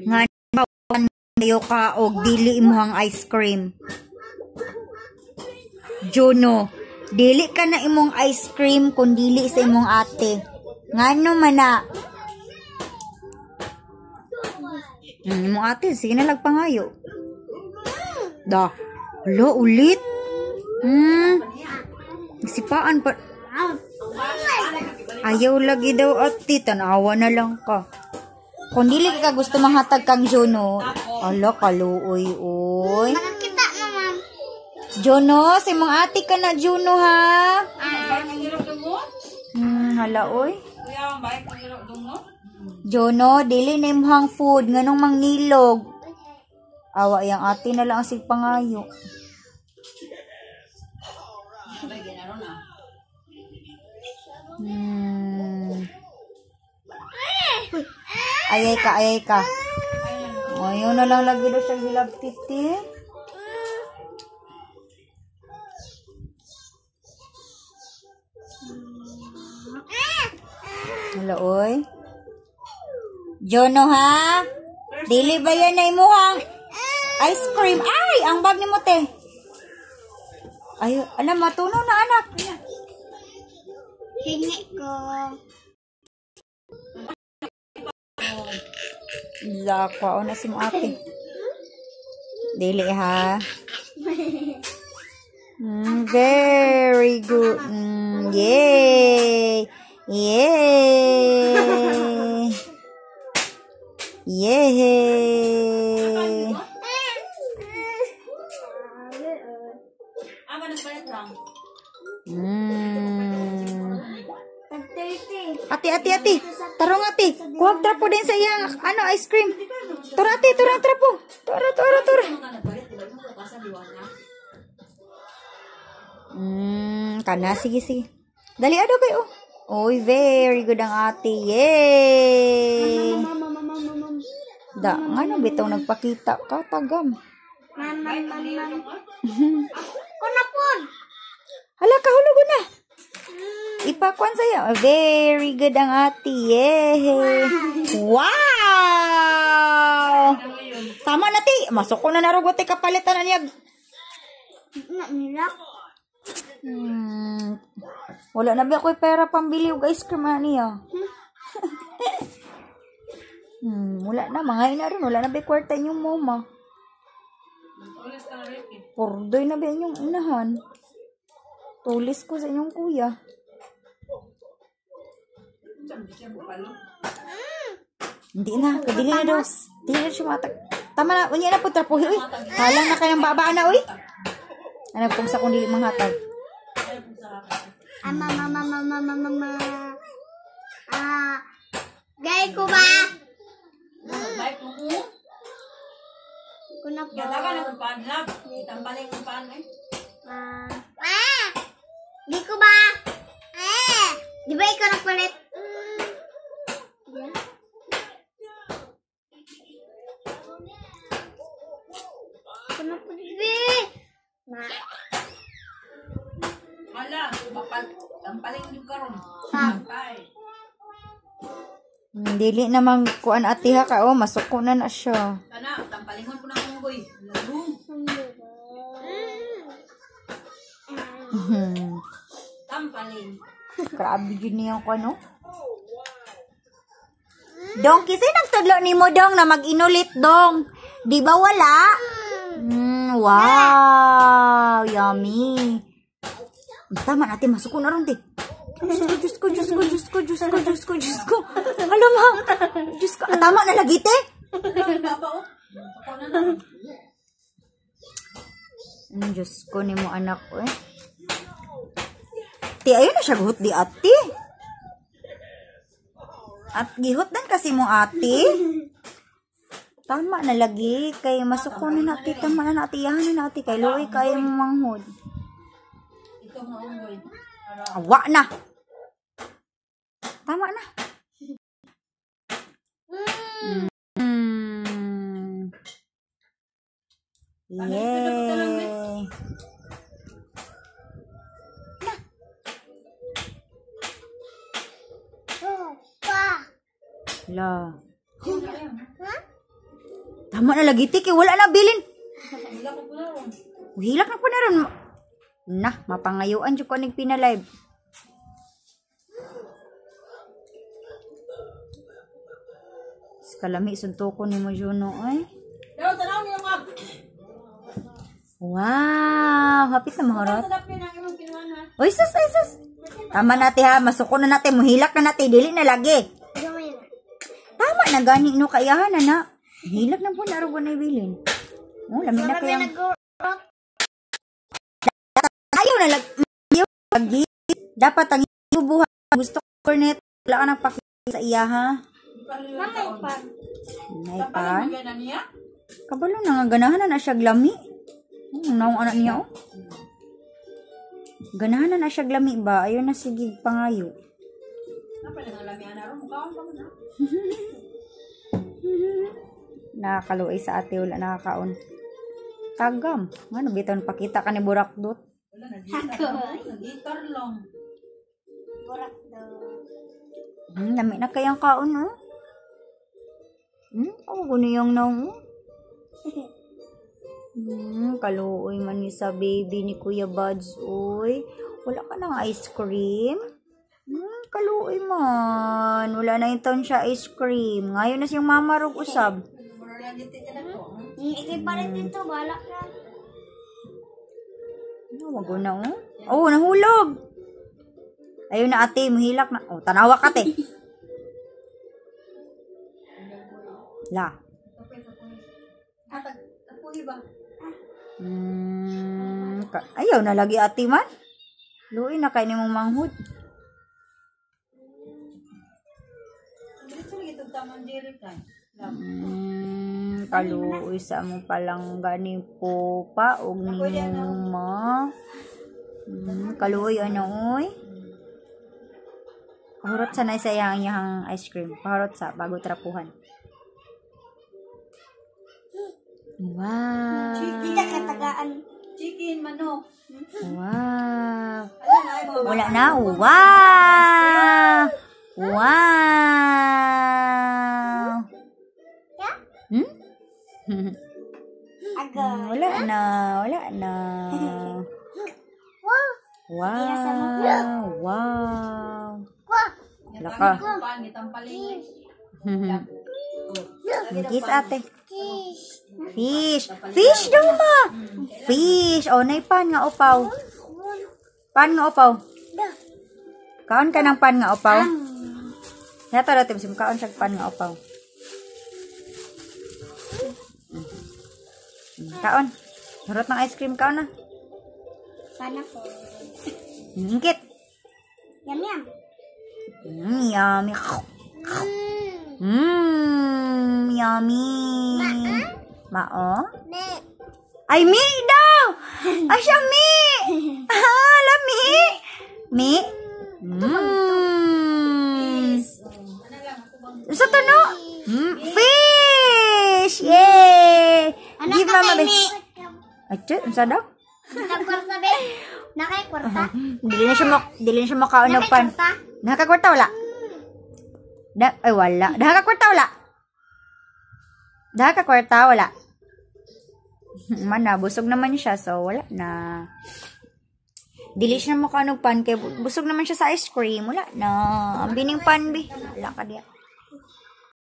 Nga bawan niyo ka og dili imong ice cream. Juno, dili ka na imong ice cream kung dili sa imong ate. Ngano man na? Imong ate, sige na lagpangayo. Da. Lo, ulit. Sipaan pa. Ayaw lagi daw ate, tanawa na lang ka. Kung dili ka gusto mahatag kang Juno, ala kaluoy, oy. Nakakita na, ma'am. Juno, si mong ate ka na, Juno, ha? Hala, oy. Juno, dili na imong food, nganong mangilog. Awa, yang ate na lang ang sigpangayo. Ayay ka, ayay ka. Ayaw na lang lagi daw siya hilab titi. Hala, oy. Jono, ha? Dili ba yan na imuhang ice cream? Ay, ang bag ni mo, te. Ay, alam, matunaw na, anak. Hingi ko. Zakwa, na si mo ate. Dili, ha? Very good. Yay! Yay! Yay! Ati. Tarong ati. Kuwag trapo din sa iyang ice cream. Tura ati, turang trapo. Tura. Kana, sige. Dali ado kayo. Oy, very good ang ate. Yay! Da, nga bitaw nagpakita ka, tagam. Kunapon. Hala, kahulugo na. Ipakuan sa'yo. Very good ang ate. Yay! Wow! Tama na, ti. Masok ko na narugot. Kapalitan na niya. Wala na ba ako'y pera pambili og ice cream niya? Wala na. Mga ina rin. Wala na ba kwarta inyong mama? Pordoy na ba inyong inahan? Tulis ko sa inyong kuya. Hindi na. Kadili na daw. Hindi na siya matag. Tama na. Unya na po trapuhi. Uy. Halang na kayang babaan na. Uy. Ano kung sa kung dili manghatag? Mama. Gay ko ba? Gay ko mo? Kunapon. Gataga na kung paan lab. Itambalay kung paan eh. Di ko ba? Di ba ikaw nagpalit? Kunapon, be. Hala, tampaling yung karon. Tampay. Dili naman kuan ati ha ka. Oh, masuko na siya. Kana, tampalingon ko na kunggoy. Laro. Tampaling. Grabe yun niya ko, no? Dong, kasi nagtudlo ni mo, Dong, na mag-inulit, Dong. Di ba wala? Wow, yummy. Tama natin, masuko na ron, di. Diyos ko. Alam mo, Diyos ko. Tama na lagi, te. Diyos ko ni mo anak ko, eh. Ti, ayun na siya guhot di ati. At gihot din kasi mo ati. Tama na lagi. Kay masuko na nati. Tama na nati. Yahan na nati. Kay luoy kayo manghod. Ito na unggoy. Awa na. Tama na. Yay. La. Ha? Tama na lagi tiki, wala na bilin. Wala ko po na ron. Hilak na po na ron. Nah, mapangayuan jud ko ning pinalive. Kalami suntukon ni mo Juno ay. Pero tanaw niyo mga. Wow, hapit na mahorot. Sarap niya ng imong kinuan ha. Oy, sus, ay sus. Tama natin ha, masuko na natin, muhilak na natin, dili na lagi. Gamay na. Tama na gani no kayahan na na. Hilak na po na ro na ibilin. Oh, lami na kayang ayaw na lagi. Dapat ang ibubuhat gusto ko net wala ka nang pakita sa iya ha. Mamay pa. Nay Tampalin pan. mo gana niya. Kabalo na nga ganahan na siya glami. Naong anak niya oh. Ganahan na siya glami ba? Ayaw na sige pangayo. Napala nga lami ana ron mukaon pa mo na. Nakakaluoy sa ate wala nakakaon. Tagam. Ano biton pakita ka ni Burakdot. Wala nag-gitar lang. Burak daw. Lami na kayang kaon oh. Ako gano yung naong oh. Kaluoy man ni sa baby ni Kuya Buds oy. Wala ka ng ice cream? Kaluoy man. Wala na yung taon siya ice cream. Ngayon na siyang mama rog usab. Mura lang dito ka na to. Ikay pa rin dito. Balak na. Wag na oh. Oh, nahulog. Ayun na ate, mahilak na. Oh, tanawa ka te. La. Tapuhi ba? Ayaw na lagi ate man. Luoy na kay nimong manghud. Dito lagi itong tamang diri kay. Kaluoy sa among palangga po pa og niyong ma. Kaluoy ano oy. Pahurot sa na sa iyang ice cream. Pahurot sa bago trapuhan. Wow. Hindi ka katagaan. Chicken, manok. Wow. Ayun na, ay mga Wala na. Wow. Wow. Agad. Wala na. Wala na. Wow. Wow. Wow. Wow. Laka. Tampaling. Kiss ate. Fish. Fish daw ma. Fish. O, nay pan nga upaw. Pan nga upaw. Kaon ka ng pan nga upaw. Kaya tara tim sim kaon siya pan nga upaw. Kaon. Harot ng ice cream kaon na. Sana po. Ngikit. Yum yum. Yummy. Yummy. Mao? Ne. Ay, mi daw! Ay, siya, mi! Hala, mi! Mi? Sa tono? Fish! Yay! Give mama, be. Ay, tiyot, sa daw? Nakakwarta be. Nakakwarta. Dili na siya makaon ng pan. Nakakwarta, wala? Ay, wala. Nakakwarta, wala? Nakakwarta, wala? Mana, busog naman siya, so wala na. Dili siya makaon ng pan, kaya busog naman siya sa ice cream, wala na. Ang bining pan, be. Wala ka diya.